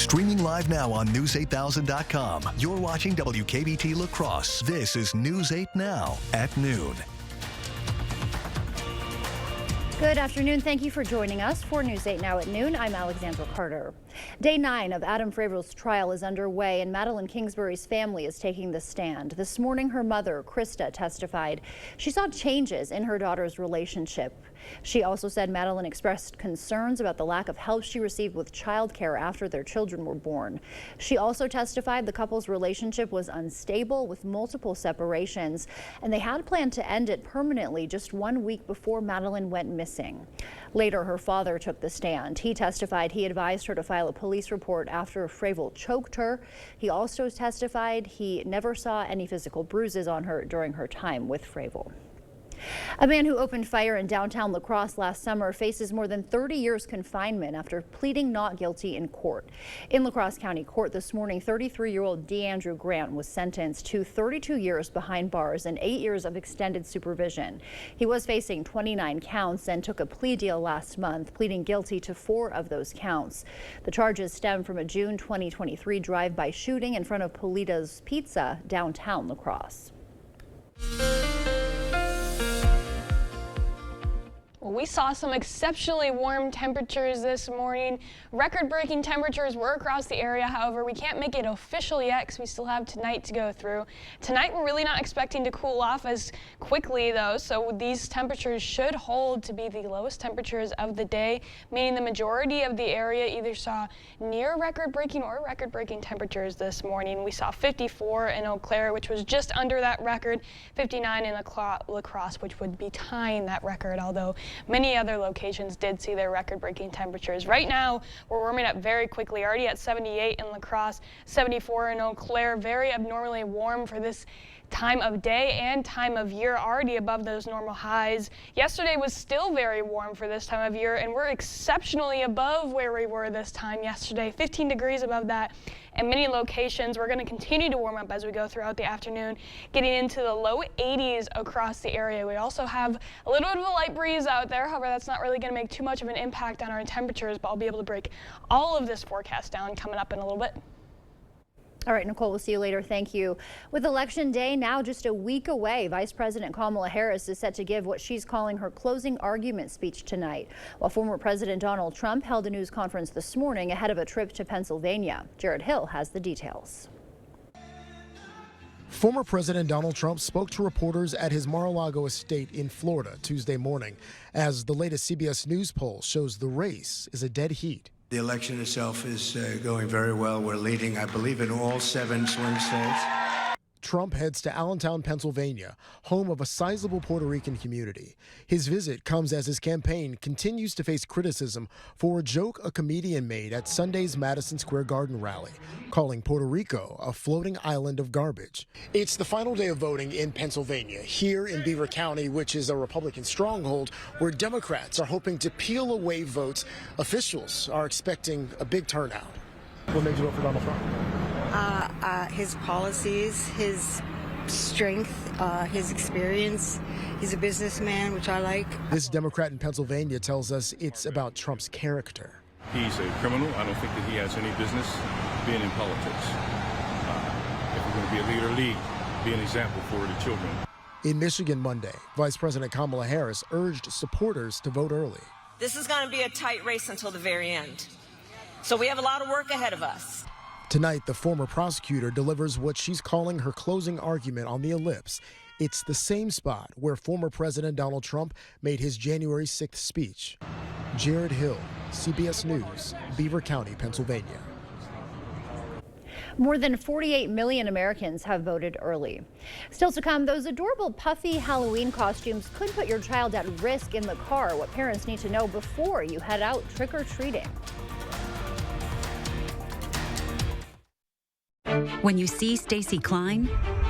Streaming live now on News8000.com. You're watching WKBT La Crosse. This is News 8 Now at noon. Good afternoon. Thank you for joining us for News 8 Now at noon. I'm Alexandra Carter. Day 9 of Adam Fravel's trial is underway, and Madeline Kingsbury's family is taking the stand. This morning, her mother, Krista, testified she saw changes in her daughter's relationship. She also said Madeline expressed concerns about the lack of help she received with childcare after their children were born. She also testified the couple's relationship was unstable with multiple separations, and they had planned to end it permanently just 1 week before Madeline went missing. Later, her father took the stand. He testified he advised her to file a police report after Fravel choked her. He also testified he never saw any physical bruises on her during her time with Fravel. A man who opened fire in downtown La Crosse last summer faces more than 30 years confinement after pleading not guilty in court. In La Crosse County Court this morning, 33-year-old DeAndrew Grant was sentenced to 32 years behind bars and 8 years of extended supervision. He was facing 29 counts and took a plea deal last month, pleading guilty to 4 of those counts. The charges stem from a June 2023 drive-by shooting in front of Polita's Pizza downtown La Crosse. We saw some exceptionally warm temperatures this morning. Record-breaking temperatures were across the area. However, we can't make it official yet because we still have tonight to go through. Tonight, we're really not expecting to cool off as quickly, though, so these temperatures should hold to be the lowest temperatures of the day, meaning the majority of the area either saw near record-breaking or record-breaking temperatures this morning. We saw 54 in Eau Claire, which was just under that record, 59 in La Crosse, which would be tying that record, although many other locations did see their record-breaking temperatures. Right now, we're warming up very quickly, already at 78 in La Crosse, 74 in Eau Claire, very abnormally warm for this time of day and time of year, already above those normal highs. Yesterday was still very warm for this time of year, and we're exceptionally above where we were this time yesterday, 15 degrees above that. In many locations, we're going to continue to warm up as we go throughout the afternoon, getting into the low 80s across the area. We also have a little bit of a light breeze out there. However, that's not really going to make too much of an impact on our temperatures, but I'll be able to break all of this forecast down coming up in a little bit. All right, Nicole, we'll see you later. Thank you. With Election Day now just a week away, Vice President Kamala Harris is set to give what she's calling her closing argument speech tonight, while former President Donald Trump held a news conference this morning ahead of a trip to Pennsylvania. Jared Hill has the details. Former President Donald Trump spoke to reporters at his Mar-a-Lago estate in Florida Tuesday morning, as the latest CBS News poll shows the race is a dead heat. The election itself is going very well. We're leading, I believe, in all 7 swing states. Trump heads to Allentown, Pennsylvania, home of a sizable Puerto Rican community. His visit comes as his campaign continues to face criticism for a joke a comedian made at Sunday's Madison Square Garden rally, calling Puerto Rico a floating island of garbage. It's the final day of voting in Pennsylvania, here in Beaver County, which is a Republican stronghold where Democrats are hoping to peel away votes. Officials are expecting a big turnout. What made you vote for Donald Trump? His policies, his strength, his experience. He's a businessman, which I like. This Democrat in Pennsylvania tells us it's about Trump's character. He's a criminal. I don't think that he has any business being in politics. If we're going to be a leader, lead, be an example for the children. In Michigan Monday, Vice President Kamala Harris urged supporters to vote early. This is going to be a tight race until the very end. So we have a lot of work ahead of us. Tonight, the former prosecutor delivers what she's calling her closing argument on the ellipse. It's the same spot where former President Donald Trump made his January 6th speech. Jared Hill, CBS News, Beaver County, Pennsylvania. More than 48 million Americans have voted early. Still to come, those adorable puffy Halloween costumes could put your child at risk in the car. What parents need to know before you head out trick-or-treating. When you see Stacey Klein,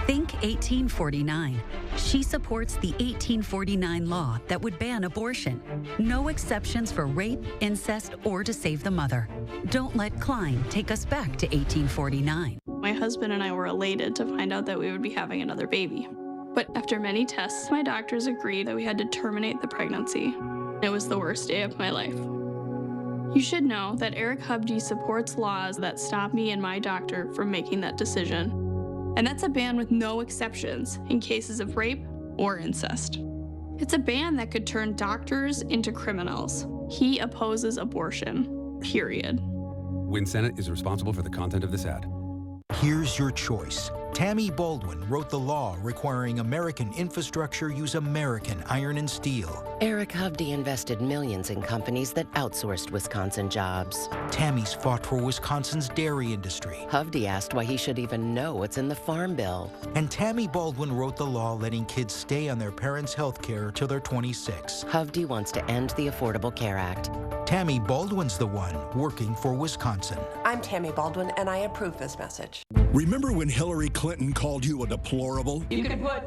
think 1849. She supports the 1849 law that would ban abortion. No exceptions for rape, incest, or to save the mother. Don't let Klein take us back to 1849. My husband and I were elated to find out that we would be having another baby. But after many tests, my doctors agreed that we had to terminate the pregnancy. It was the worst day of my life. You should know that Eric Hovde supports laws that stop me and my doctor from making that decision. And that's a ban with no exceptions in cases of rape or incest. It's a ban that could turn doctors into criminals. He opposes abortion, period. Win Senate is responsible for the content of this ad. Here's your choice. Tammy Baldwin wrote the law requiring American infrastructure use American iron and steel. Eric Hovde invested millions in companies that outsourced Wisconsin jobs. Tammy's fought for Wisconsin's dairy industry. Hovde asked why he should even know what's in the Farm Bill. And Tammy Baldwin wrote the law letting kids stay on their parents' health care till they're 26. Hovde wants to end the Affordable Care Act. Tammy Baldwin's the one working for Wisconsin. I'm Tammy Baldwin, and I approve this message. Remember when Hillary Clinton called you a deplorable? You could put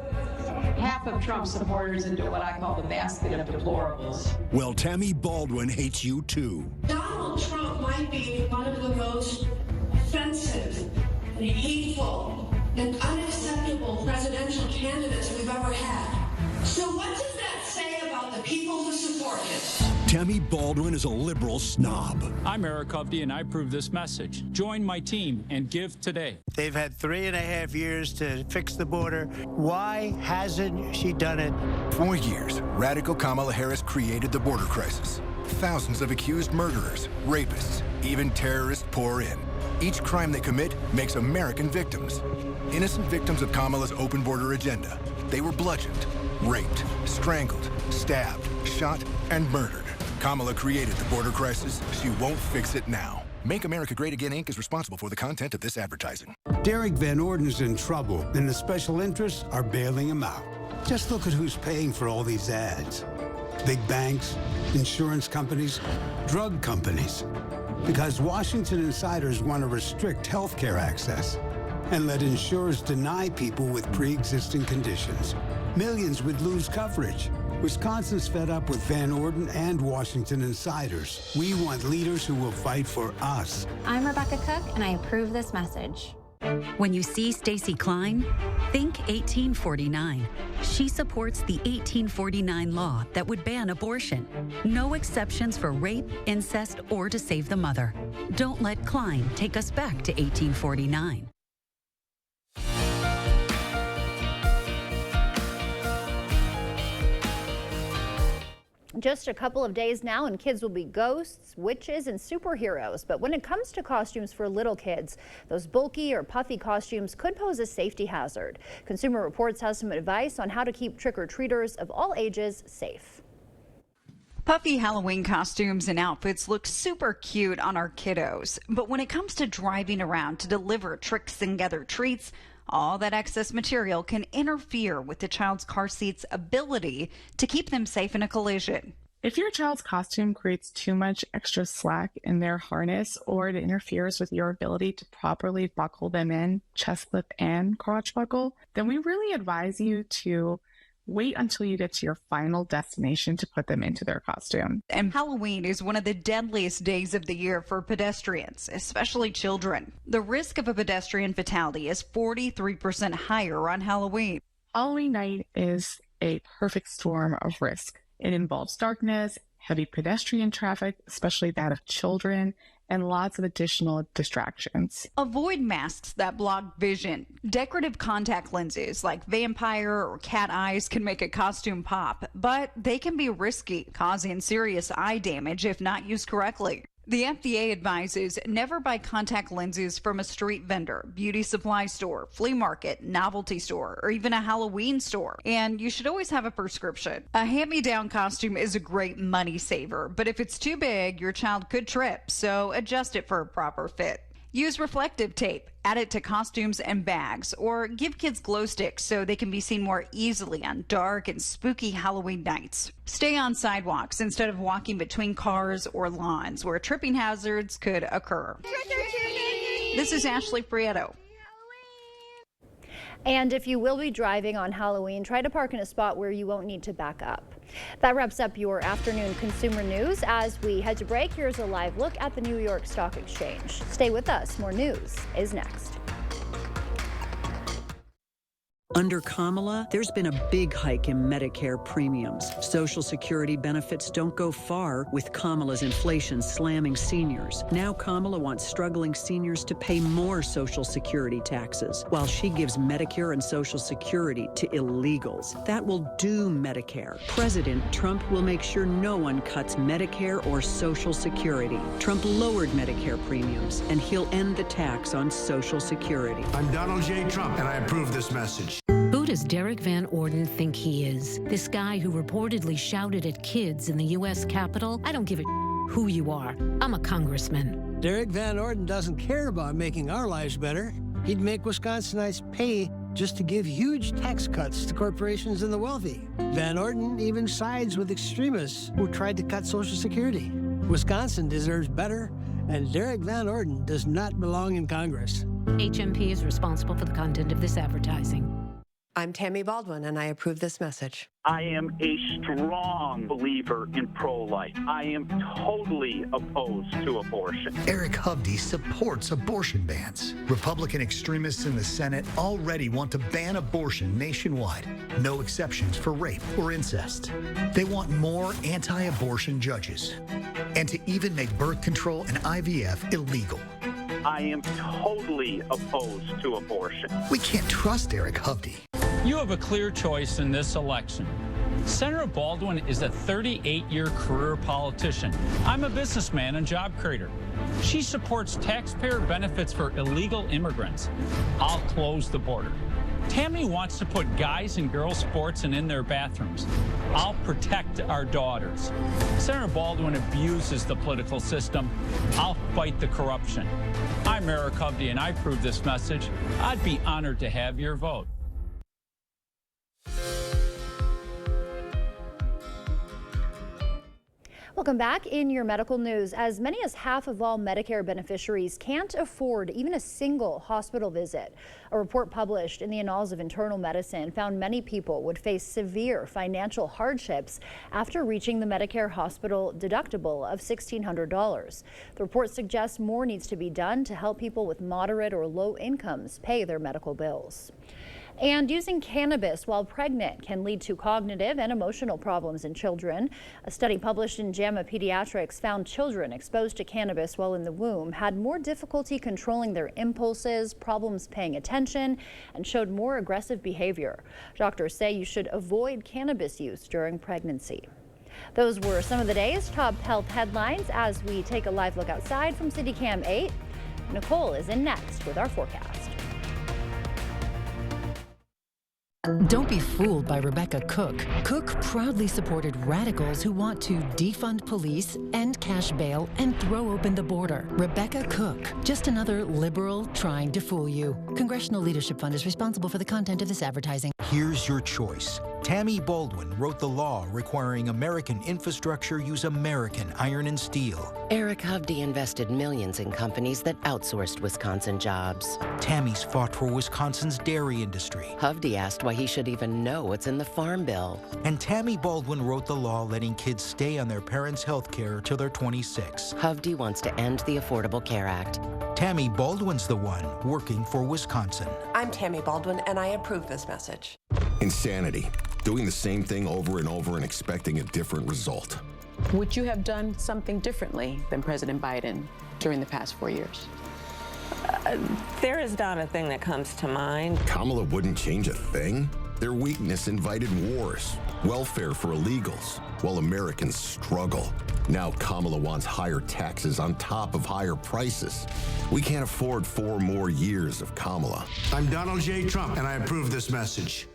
half of Trump's supporters into what I call the basket of deplorables. Well, Tammy Baldwin hates you too. Donald Trump might be one of the most offensive and hateful and unacceptable presidential candidates we've ever had. So what does that say about the people who support him? Tammy Baldwin is a liberal snob. I'm Eric Hovde, and I approve this message. Join my team and give today. They've had 3.5 years to fix the border. Why hasn't she done it? For years, radical Kamala Harris created the border crisis. Thousands of accused murderers, rapists, even terrorists pour in. Each crime they commit makes American victims. Innocent victims of Kamala's open border agenda. They were bludgeoned, raped, strangled, stabbed, shot, and murdered. Kamala created the border crisis. She won't fix it now. Make America Great Again, Inc. is responsible for the content of this advertising. Derek Van Orden's in trouble, and the special interests are bailing him out. Just look at who's paying for all these ads. Big banks, insurance companies, drug companies. Because Washington insiders want to restrict healthcare access and let insurers deny people with pre-existing conditions. Millions would lose coverage. Wisconsin's fed up with Van Orden and Washington insiders. We want leaders who will fight for us. I'm Rebecca Cook, and I approve this message. When you see Stacey Klein, think 1849. She supports the 1849 law that would ban abortion. No exceptions for rape, incest, or to save the mother. Don't let Klein take us back to 1849. Just a couple of days now and kids will be ghosts, witches, and superheroes. But when it comes to costumes for little kids, those bulky or puffy costumes could pose a safety hazard. Consumer Reports has some advice on how to keep trick-or-treaters of all ages safe. Puffy Halloween costumes and outfits look super cute on our kiddos. But when it comes to driving around to deliver tricks and gather treats, all that excess material can interfere with the child's car seat's ability to keep them safe in a collision. If your child's costume creates too much extra slack in their harness or it interferes with your ability to properly buckle them in, chest clip and crotch buckle, then we really advise you to wait until you get to your final destination to put them into their costume. And Halloween is one of the deadliest days of the year for pedestrians, especially children. The risk of a pedestrian fatality is 43% higher on Halloween. Halloween night is a perfect storm of risk. It involves darkness, heavy pedestrian traffic, especially that of children, and lots of additional distractions. Avoid masks that block vision. Decorative contact lenses like vampire or cat eyes can make a costume pop, but they can be risky, causing serious eye damage if not used correctly. The FDA advises never buy contact lenses from a street vendor, beauty supply store, flea market, novelty store, or even a Halloween store. And you should always have a prescription. A hand-me-down costume is a great money saver, but if it's too big, your child could trip, so adjust it for a proper fit. Use reflective tape, add it to costumes and bags, or give kids glow sticks so they can be seen more easily on dark and spooky Halloween nights. Stay on sidewalks instead of walking between cars or lawns where tripping hazards could occur. This is Ashley Prieto. And if you will be driving on Halloween, try to park in a spot where you won't need to back up. That wraps up your afternoon consumer news. As we head to break, here's a live look at the New York Stock Exchange. Stay with us. More news is next. Under Kamala, there's been a big hike in Medicare premiums. Social Security benefits don't go far with Kamala's inflation slamming seniors. Now Kamala wants struggling seniors to pay more Social Security taxes, while she gives Medicare and Social Security to illegals. That will doom Medicare. President Trump will make sure no one cuts Medicare or Social Security. Trump lowered Medicare premiums, and he'll end the tax on Social Security. I'm Donald J. Trump, and I approve this message. Who does Derek Van Orden think he is? This guy who reportedly shouted at kids in the U.S. Capitol? I don't give a who you are. I'm a congressman. Derek Van Orden doesn't care about making our lives better. He'd make Wisconsinites pay just to give huge tax cuts to corporations and the wealthy. Van Orden even sides with extremists who tried to cut Social Security. Wisconsin deserves better, and Derek Van Orden does not belong in Congress. HMP is responsible for the content of this advertising. I'm Tammy Baldwin, and I approve this message. I am a strong believer in pro-life. I am totally opposed to abortion. Eric Hovde supports abortion bans. Republican extremists in the Senate already want to ban abortion nationwide. No exceptions for rape or incest. They want more anti-abortion judges. And to even make birth control and IVF illegal. I am totally opposed to abortion. We can't trust Eric Hovde. You have a clear choice in this election. Senator Baldwin is a 38-year career politician. I'm a businessman and job creator. She supports taxpayer benefits for illegal immigrants. I'll close the border. Tammy wants to put guys and girls sports in their bathrooms. I'll protect our daughters. Senator Baldwin abuses the political system. I'll fight the corruption. I'm Eric Hovde, and I approve this message. I'd be honored to have your vote. Welcome back. In your medical news, as many as half of all Medicare beneficiaries can't afford even a single hospital visit. A report published in the Annals of Internal Medicine found many people would face severe financial hardships after reaching the Medicare hospital deductible of $1,600. The report suggests more needs to be done to help people with moderate or low incomes pay their medical bills. And using cannabis while pregnant can lead to cognitive and emotional problems in children. A study published in JAMA Pediatrics found children exposed to cannabis while in the womb had more difficulty controlling their impulses, problems paying attention, and showed more aggressive behavior. Doctors say you should avoid cannabis use during pregnancy. Those were some of the day's top health headlines as we take a live look outside from CityCam 8. Nicole is in next with our forecast. Don't be fooled by Rebecca Cook. Cook proudly supported radicals who want to defund police, end cash bail, and throw open the border. Rebecca Cook, just another liberal trying to fool you. Congressional Leadership Fund is responsible for the content of this advertising. Here's your choice. Tammy Baldwin wrote the law requiring American infrastructure use American iron and steel. Eric Hovde invested millions in companies that outsourced Wisconsin jobs. Tammy's fought for Wisconsin's dairy industry. Hovde asked why he should even know what's in the Farm Bill. And Tammy Baldwin wrote the law letting kids stay on their parents' health care till they're 26. Hovde wants to end the Affordable Care Act. Tammy Baldwin's the one working for Wisconsin. I'm Tammy Baldwin, and I approve this message. Insanity. Doing the same thing over and over and expecting a different result. Would you have done something differently than President Biden during the past 4 years? There is not a thing that comes to mind. Kamala wouldn't change a thing? Their weakness invited wars, welfare for illegals, while Americans struggle. Now Kamala wants higher taxes on top of higher prices. We can't afford 4 more years of Kamala. I'm Donald J. Trump, and I approve this message.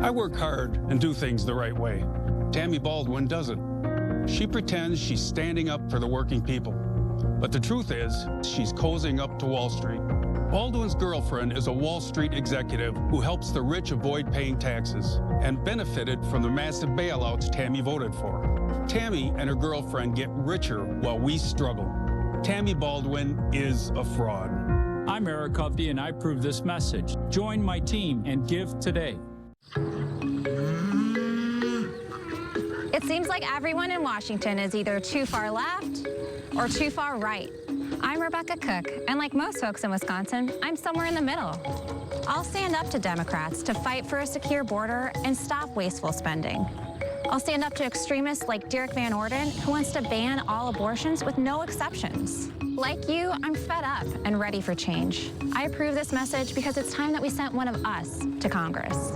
I work hard and do things the right way. Tammy Baldwin doesn't. She pretends she's standing up for the working people. But the truth is, she's cozying up to Wall Street. Baldwin's girlfriend is a Wall Street executive who helps the rich avoid paying taxes and benefited from the massive bailouts Tammy voted for. Tammy and her girlfriend get richer while we struggle. Tammy Baldwin is a fraud. I'm Eric Hovde, and I approve this message. Join my team and give today. It seems like everyone in Washington is either too far left or too far right. I'm Rebecca Cook, and like most folks in Wisconsin, I'm somewhere in the middle. I'll stand up to Democrats to fight for a secure border and stop wasteful spending. I'll stand up to extremists like Derek Van Orden, who wants to ban all abortions with no exceptions. Like you, I'm fed up and ready for change. I approve this message because it's time that we sent one of us to Congress.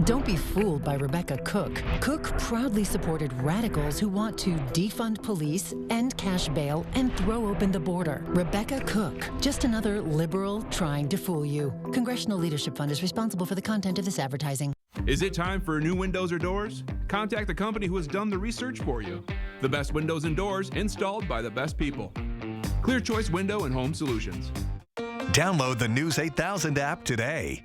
Don't be fooled by Rebecca Cook. Cook proudly supported radicals who want to defund police, end cash bail, and throw open the border. Rebecca Cook, just another liberal trying to fool you. Congressional Leadership Fund is responsible for the content of this advertising. Is it time for new windows or doors? Contact the company who has done the research for you. The best windows and doors installed by the best people. Clear Choice Window and Home Solutions. Download the News 8000 app today.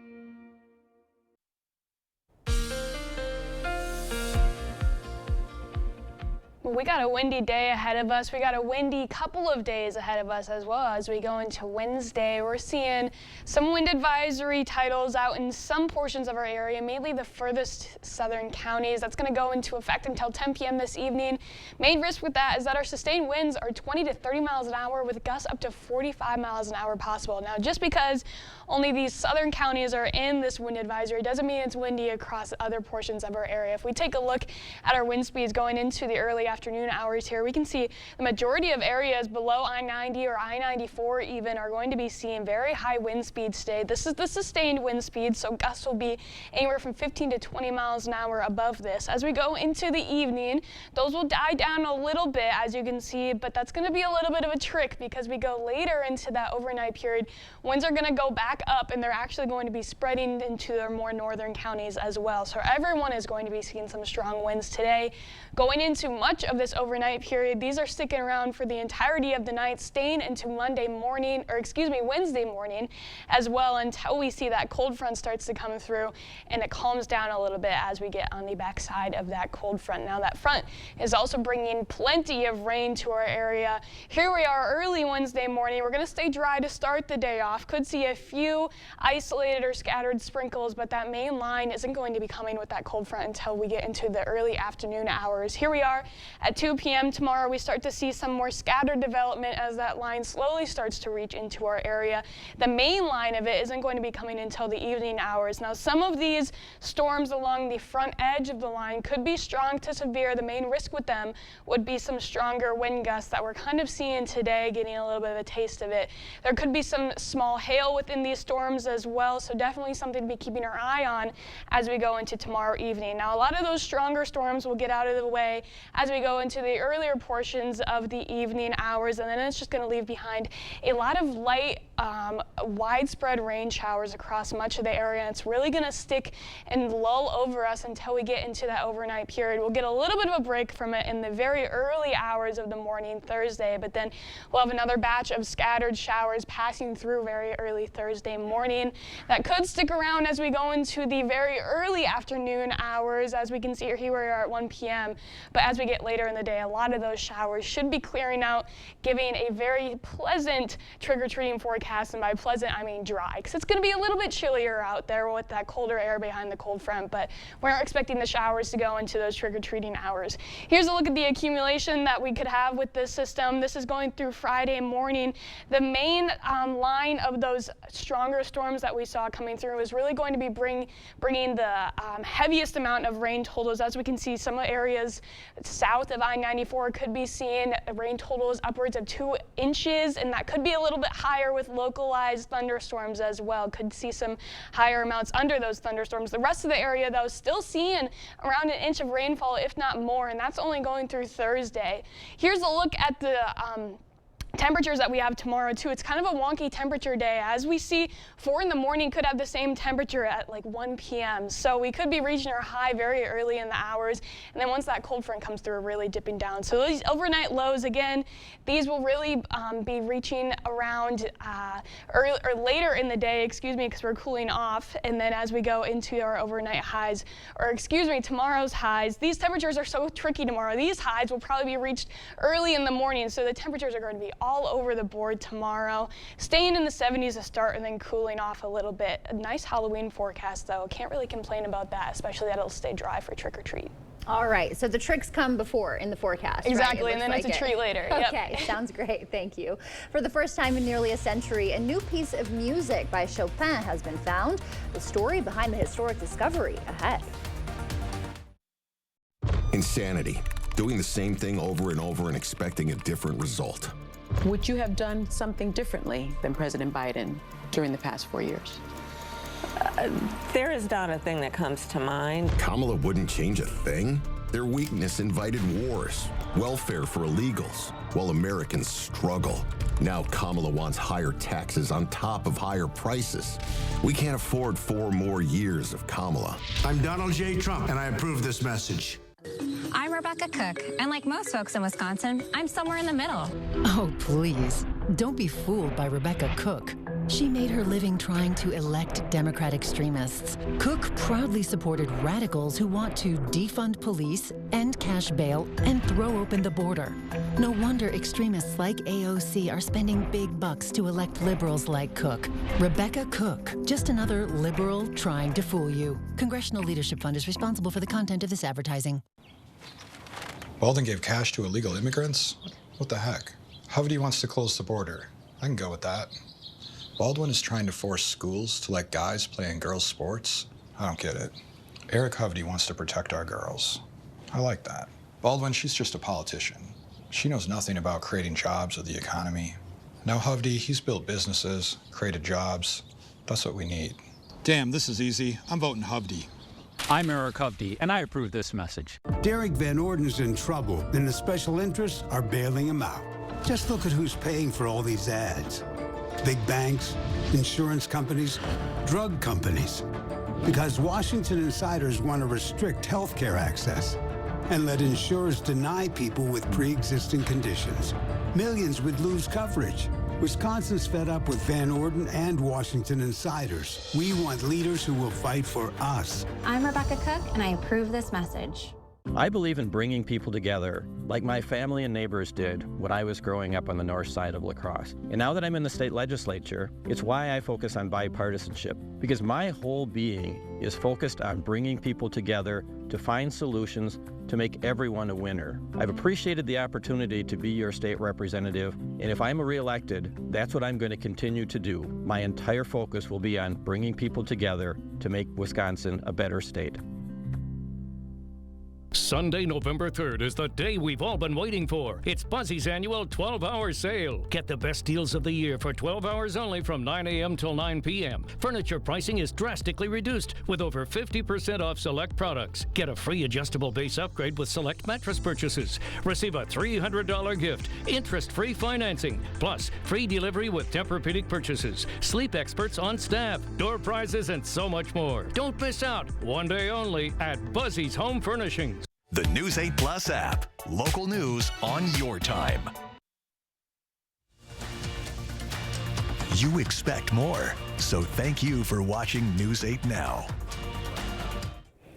We got a windy day ahead of us. We got a windy couple of days ahead of us as well as we go into Wednesday. We're seeing some wind advisory titles out in some portions of our area, mainly the furthest southern counties. That's going to go into effect until 10 p.m. this evening. Main risk with that is that our sustained winds are 20 to 30 miles an hour with gusts up to 45 miles an hour possible. Now, just because only these southern counties are in this wind advisory doesn't mean it's windy across other portions of our area. If we take a look at our wind speeds going into the early afternoon hours here, we can see the majority of areas below I-90 or I-94 even are going to be seeing very high wind speeds today. This is the sustained wind speed, so gusts will be anywhere from 15 to 20 miles an hour above this. As we go into the evening, those will die down a little bit, as you can see, but that's going to be a little bit of a trick because we go later into that overnight period. Winds are going to go back up, and they're actually going to be spreading into their more northern counties as well. So everyone is going to be seeing some strong winds today. Going into much of this overnight period, these are sticking around for the entirety of the night, staying into Wednesday morning as well, until we see that cold front starts to come through and it calms down a little bit as we get on the backside of that cold front. Now that front is also bringing plenty of rain to our area. Here we are early Wednesday morning. We're going to stay dry to start the day off. Could see a few isolated or scattered sprinkles, but that main line isn't going to be coming with that cold front until we get into the early afternoon hours. Here we are at 2 p.m. tomorrow. We start to see some more scattered development as that line slowly starts to reach into our area. The main line of it isn't going to be coming until the evening hours. Now, some of these storms along the front edge of the line could be strong to severe. The main risk with them would be some stronger wind gusts that we're kind of seeing today, getting a little bit of a taste of it. There could be some small hail within these storms as well, so definitely something to be keeping our eye on as we go into tomorrow evening. Now, a lot of those stronger storms will get out of the way as we go into the earlier portions of the evening hours, and then it's just going to leave behind a lot of light, widespread rain showers across much of the area. And it's really going to stick and lull over us until we get into that overnight period. We'll get a little bit of a break from it in the very early hours of the morning Thursday, but then we'll have another batch of scattered showers passing through very early Thursday morning. That could stick around as we go into the very early afternoon hours. As we can see here, we are at 1 p.m. But as we get later in the day, a lot of those showers should be clearing out, giving a very pleasant trick-or-treating forecast. And by pleasant, I mean dry, because it's going to be a little bit chillier out there with that colder air behind the cold front, but we're expecting the showers to go into those trick-or-treating hours. Here's a look at the accumulation that we could have with this system. This is going through Friday morning. The main line of those stronger storms that we saw coming through is really going to be bringing the heaviest amount of rain totals. As we can see, some areas south of I-94 could be seeing rain totals upwards of 2 inches, and that could be a little bit higher with localized thunderstorms as well. Could see some higher amounts under those thunderstorms. The rest of the area, though, still seeing around 1 inch of rainfall, if not more, and that's only going through Thursday. Here's a look at the temperatures that we have tomorrow too. It's kind of a wonky temperature day. As we see, 4 in the morning could have the same temperature at like 1 p.m. So we could be reaching our high very early in the hours, and then once that cold front comes through, really dipping down. So these overnight lows, again, these will really be reaching around early or later in the day, because we're cooling off. And then as we go into our overnight highs, tomorrow's highs, these temperatures are so tricky tomorrow. These highs will probably be reached early in the morning, so the temperatures are going to be all over the board tomorrow, staying in the 70s to start and then cooling off a little bit. A nice Halloween forecast, though. Can't really complain about that, especially that it'll stay dry for trick-or-treat. All right, so the tricks come before in the forecast. Exactly, right? and then it's a treat later. Okay, sounds great, thank you. For the first time in nearly a century, a new piece of music by Chopin has been found. The story behind the historic discovery ahead. Insanity. Doing the same thing over and over and expecting a different result. Would you have done something differently than President Biden during the past 4 years? There is not a thing that comes to mind. Kamala wouldn't change a thing. Their weakness invited wars, welfare for illegals, while Americans struggle. Now Kamala wants higher taxes on top of higher prices. We can't afford 4 more years of Kamala. I'm Donald J. Trump, and I approve this message. I'm Rebecca Cook, and like most folks in Wisconsin, I'm somewhere in the middle. Oh, please. Don't be fooled by Rebecca Cook. She made her living trying to elect Democrat extremists. Cook proudly supported radicals who want to defund police, end cash bail, and throw open the border. No wonder extremists like AOC are spending big bucks to elect liberals like Cook. Rebecca Cook, just another liberal trying to fool you. Congressional Leadership Fund is responsible for the content of this advertising. Baldwin gave cash to illegal immigrants? What the heck? Hovde wants to close the border. I can go with that. Baldwin is trying to force schools to let guys play in girls' sports? I don't get it. Eric Hovde wants to protect our girls. I like that. Baldwin, she's just a politician. She knows nothing about creating jobs or the economy. Now Hovde, he's built businesses, created jobs. That's what we need. Damn, this is easy. I'm voting Hovde. I'm Eric Hovde, and I approve this message. Derek Van Orden's in trouble, and the special interests are bailing him out. Just look at who's paying for all these ads. Big banks, insurance companies, drug companies. Because Washington insiders want to restrict healthcare access and let insurers deny people with pre-existing conditions. Millions would lose coverage. Wisconsin's fed up with Van Orden and Washington insiders. We want leaders who will fight for us. I'm Rebecca Cook, and I approve this message. I believe in bringing people together, like my family and neighbors did when I was growing up on the north side of La Crosse. And now that I'm in the state legislature, it's why I focus on bipartisanship, because my whole being is focused on bringing people together to find solutions to make everyone a winner. I've appreciated the opportunity to be your state representative, and if I'm reelected, that's what I'm going to continue to do. My entire focus will be on bringing people together to make Wisconsin a better state. Sunday, November 3rd is the day we've all been waiting for. It's Buzzy's annual 12-hour sale. Get the best deals of the year for 12 hours only from 9 a.m. till 9 p.m. Furniture pricing is drastically reduced with over 50% off select products. Get a free adjustable base upgrade with select mattress purchases. Receive a $300 gift, interest-free financing, plus free delivery with Tempur-Pedic purchases, sleep experts on staff, door prizes, and so much more. Don't miss out. One day only at Buzzy's Home Furnishings. The News 8 Plus app. Local news on your time. You expect more, so thank you for watching News 8 Now.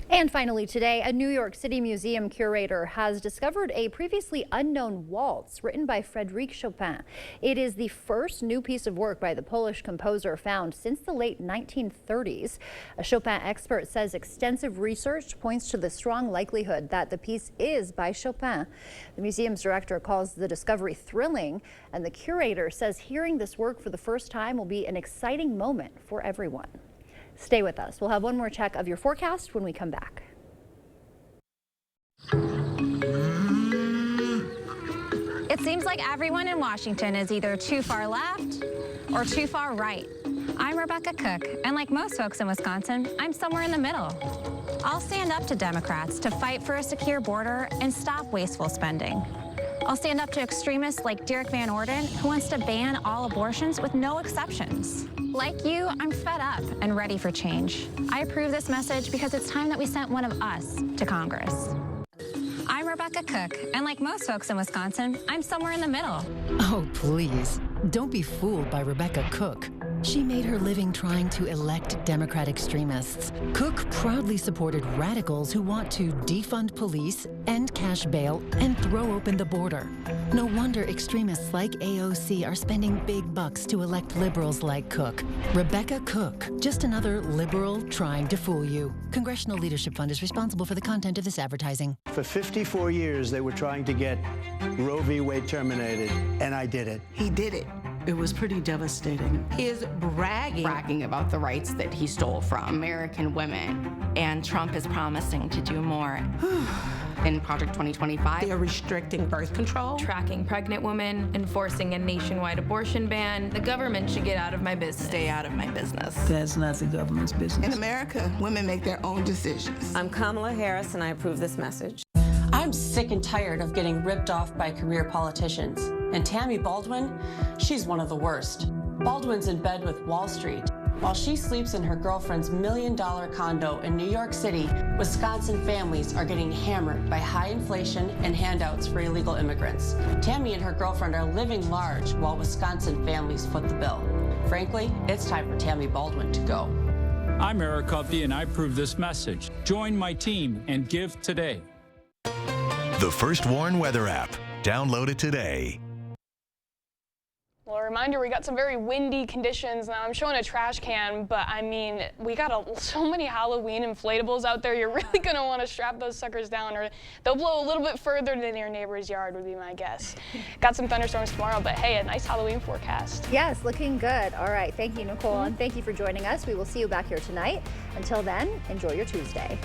And finally today, a New York City museum curator has discovered a previously unknown waltz written by Frédéric Chopin. It is the first new piece of work by the Polish composer found since the late 1930s. A Chopin expert says extensive research points to the strong likelihood that the piece is by Chopin. The museum's director calls the discovery thrilling, and the curator says hearing this work for the first time will be an exciting moment for everyone. Stay with us. We'll have one more check of your forecast when we come back. It seems like everyone in Washington is either too far left or too far right. I'm Rebecca Cook, and like most folks in Wisconsin, I'm somewhere in the middle. I'll stand up to Democrats to fight for a secure border and stop wasteful spending. I'll stand up to extremists like Derek Van Orden, who wants to ban all abortions with no exceptions. Like you, I'm fed up and ready for change. I approve this message because it's time that we sent one of us to Congress. I'm Rebecca Cook, and like most folks in Wisconsin, I'm somewhere in the middle. Oh, please. Don't be fooled by Rebecca Cook. She made her living trying to elect Democrat extremists. Cook proudly supported radicals who want to defund police, end cash bail, and throw open the border. No wonder extremists like AOC are spending big $100 to elect liberals like Cook. Rebecca Cook, just another liberal trying to fool you. Congressional Leadership Fund is responsible for the content of this advertising. For 54 years, they were trying to get Roe v. Wade terminated, and I did it. He did it. It was pretty devastating. He is bragging about the rights that he stole from American women. And Trump is promising to do more. In Project 2025. They are restricting birth control, tracking pregnant women, enforcing a nationwide abortion ban. The government should get out of my business. Stay out of my business. That's not the government's business. In America, women make their own decisions. I'm Kamala Harris, and I approve this message. I'm sick and tired of getting ripped off by career politicians. And Tammy Baldwin, she's one of the worst. Baldwin's in bed with Wall Street. While she sleeps in her girlfriend's $1 million condo in New York City, Wisconsin families are getting hammered by high inflation and handouts for illegal immigrants. Tammy and her girlfriend are living large while Wisconsin families foot the bill. Frankly, it's time for Tammy Baldwin to go. I'm Eric Hovde, and I approve this message. Join my team and give today. The First Warn Weather app. Download it today. Well, a reminder, we got some very windy conditions. Now, I'm showing a trash can, but I mean, we got so many Halloween inflatables out there. You're really going to want to strap those suckers down, or they'll blow a little bit further than your neighbor's yard, would be my guess. Got some thunderstorms tomorrow, but hey, a nice Halloween forecast. Yes, looking good. All right, thank you, Nicole, and thank you for joining us. We will see you back here tonight. Until then, enjoy your Tuesday.